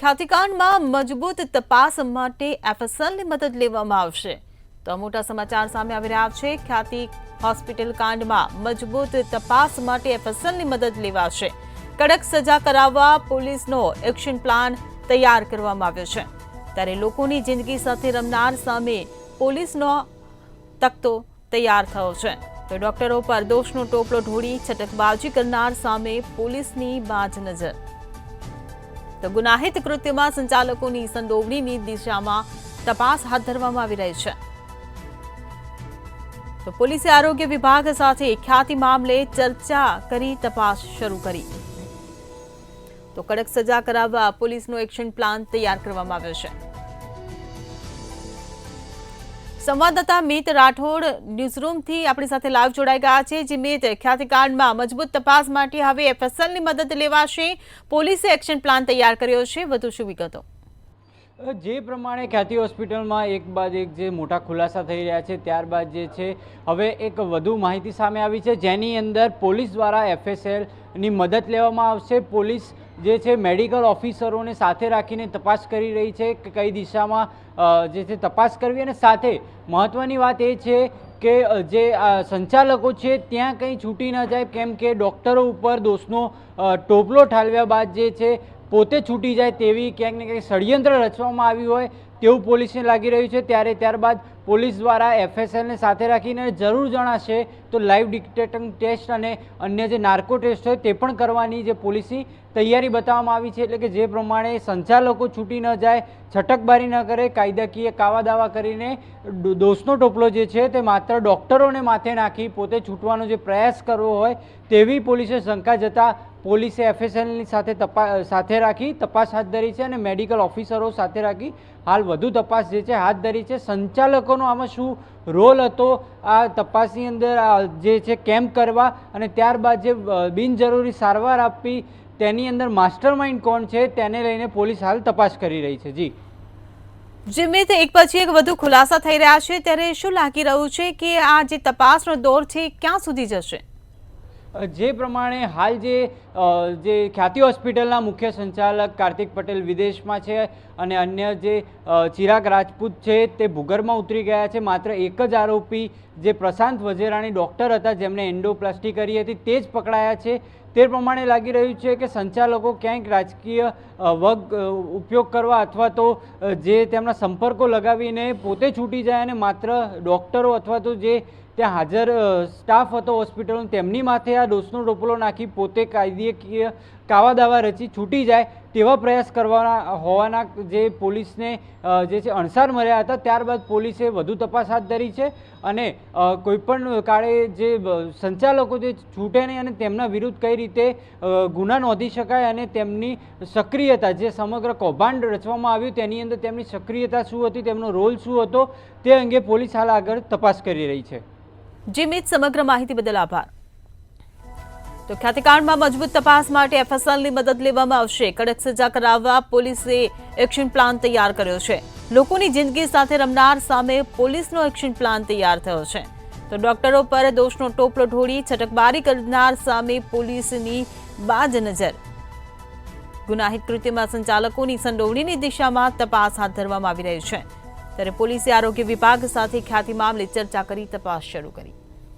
ખ્યાતિકાંડમાં મજબૂત તપાસ માટે એફએસએલની મદદ લેવામાં આવશે તો મોટા સમાચાર સામે આવી રહ્યા છે। ખ્યાતિ હોસ્પિટલ કાંડમાં મજબૂત તપાસ માટે એફએસએલની મદદ લેવાશે। કડક સજા કરાવવા પોલીસનો એક્શન પ્લાન તૈયાર કરવામાં આવ્યો છે। ત્યારે લોકોની જિંદગી સાથે રમનાર સામે પોલીસનો તખ્તો તૈયાર થયો છે। તો ડોક્ટરો પર દોષનો ટોપલો ઢોળી છટકબાજી કરનાર સામે પોલીસની બાજ નજર। તો ગુનાહિત કૃત્યમાં સંચાલકોની સંડોવણીની દિશામાં તપાસ હાથ ધરવામાં આવી રહી છે। તો પોલીસે આરોગ્ય વિભાગ સાથે ખ્યાતિ મામલે ચર્ચા કરી તપાસ શરૂ કરી। તો કડક સજા કરાવવા પોલીસનો એક્શન પ્લાન તૈયાર કરવામાં આવ્યો છે। સંવાદદાતા મિત રાઠોડ ન્યૂઝરૂમથી આપણી સાથે લાઈવ જોડાઈ ગયા છે। જે મિત, ખ્યાતિકાંડમાં મજબૂત તપાસ માટે હવે એફએસએલની મદદ લેવાશે। પોલીસે એક્શન પ્લાન તૈયાર કર્યો છે, વધુ શું વિગતો? જે પ્રમાણે ખ્યાતિ હોસ્પિટલમાં એક બાદ એક જે મોટા ખુલાસા થઈ રહ્યા છે, ત્યારબાદ જે છે હવે એક વધુ માહિતી સામે આવી છે, જેની અંદર પોલીસ દ્વારા એફએસએલની મદદ લેવામાં આવશે। પોલીસ જે છે મેડિકલ ઓફિસરોને સાથે રાખીને તપાસ કરી રહી છે કે કઈ દિશામાં જે છે તપાસ કરવી, અને સાથે મહત્ત્વની વાત એ છે કે જે સંચાલકો છે ત્યાં કંઈ છૂટી ન જાય, કેમ કે ડૉક્ટરો ઉપર દોષનો ટોપલો ઠાલવ્યા બાદ જે છે પોતે છૂટી જાય તેવી ક્યાંક ને ક્યાંક ષડયંત્ર રચવામાં આવ્યું હોય તેવું પોલીસને લાગી રહ્યું છે। ત્યારબાદ પોલીસ દ્વારા એફએસએલને સાથે રાખીને જરૂર જણાશે તો લાઈવ ડિટેક્ટિંગ ટેસ્ટ અને અન્ય જે નાર્કો ટેસ્ટ હોય તે પણ કરવાની જે પોલીસની તૈયારી બતાવવામાં આવી છે। એટલે કે જે પ્રમાણે સંચાલકો છૂટી ન જાય, છટકબારી ન કરે, કાયદાકીય કાવા દાવા કરીને દોષનો ટોપલો જે છે તે માત્ર ડૉક્ટરોને માથે નાખી પોતે છૂટવાનો જે પ્રયાસ કરવો હોય તેવી પોલીસે શંકા જતા પોલીસે એફએસએલની સાથે રાખી તપાસ હાથ ધરી છે અને મેડિકલ ઓફિસરો સાથે રાખી હાલ વધુ તપાસ જે છે હાથ ધરી છે। સંચાલકોનો આમાં શું રોલ હતો આ તપાસની અંદર જે છે કેમ્પ કરવા અને ત્યારબાદ જે બિનજરૂરી સારવાર આપવી તેની અંદર માસ્ટરમાઇન્ડ કોણ છે તેને લઈને પોલીસ હાલ તપાસ કરી રહી છે। જી મિત, એક પછી એક વધુ ખુલાસા થઈ રહ્યા છે, ત્યારે શું લાગી રહ્યું છે કે આ જે તપાસનો દોર છે ક્યાં સુધી જશે? જે પ્રમાણે હાલ જે ખ્યાતિ હોસ્પિટલના મુખ્ય સંચાલક કાર્તિક પટેલ વિદેશમાં છે અને અન્ય જે ચિરાગ રાજપૂત છે તે ભૂગર્ભમાં ઉતરી ગયા છે। માત્ર એક જ આરોપી જે પ્રશાંત વજેરાણી ડૉક્ટર હતા જેમણે એન્ડોપ્લાસ્ટી કરી હતી તે જ પકડાયા છે। તે પ્રમાણે લાગી રહ્યું છે કે સંચાલકો ક્યાંક રાજકીય ઉપયોગ કરવા અથવા તો જે તેમના સંપર્કો લગાવીને પોતે છૂટી જાય અને માત્ર ડૉક્ટરો અથવા તો જે ત્યાં હાજર સ્ટાફ હતો હોસ્પિટલનો તેમની માથે આ દોષનો ટોપલો નાખી પોતે કાયદાકીય કાવા દાવા રચી છૂટી જાય તેવા પ્રયાસ કરવાના હોવાના જે પોલીસને જે છે અણસાર મળ્યા હતા। ત્યારબાદ પોલીસે વધુ તપાસ હાથ ધરી છે અને કોઈપણ કાળે જે સંચાલકો જે છૂટે નહીં અને તેમના વિરુદ્ધ કઈ રીતે ગુના નોંધી શકાય અને તેમની સક્રિયતા જે સમગ્ર કૌભાંડ રચવામાં આવ્યું તેની અંદર તેમની સક્રિયતા શું હતી, તેમનો રોલ શું હતો તે અંગે પોલીસ હાલ આગળ તપાસ કરી રહી છે। જી મિત, સમગ્ર માહિતી બદલ આભાર। તો ખ્યાતિકાંડમાં મજબૂત તપાસ માટે એફએસએલની મદદ લેવામાં આવશે। કડક સજા કરાવવા પોલીસે એક્શન પ્લાન તૈયાર કર્યો છે। લોકોની જિંદગી સાથે રમનાર સામે પોલીસનો એક્શન પ્લાન તૈયાર થયો છે। તો ડોક્ટરો પર દોષનો ટોપલો ઢોળી છટકબારી કરનાર સામે પોલીસની બાજ નજર। ગુનાહિત કૃત્યમાં સંચાલકોની સંડોવણીની દિશામાં તપાસ હાથ ધરવામાં આવી રહી છે। ત્યારે પોલીસે આરોગ્ય વિભાગ સાથે ખ્યાતિ મામલે ચર્ચા કરી તપાસ શરૂ કરી।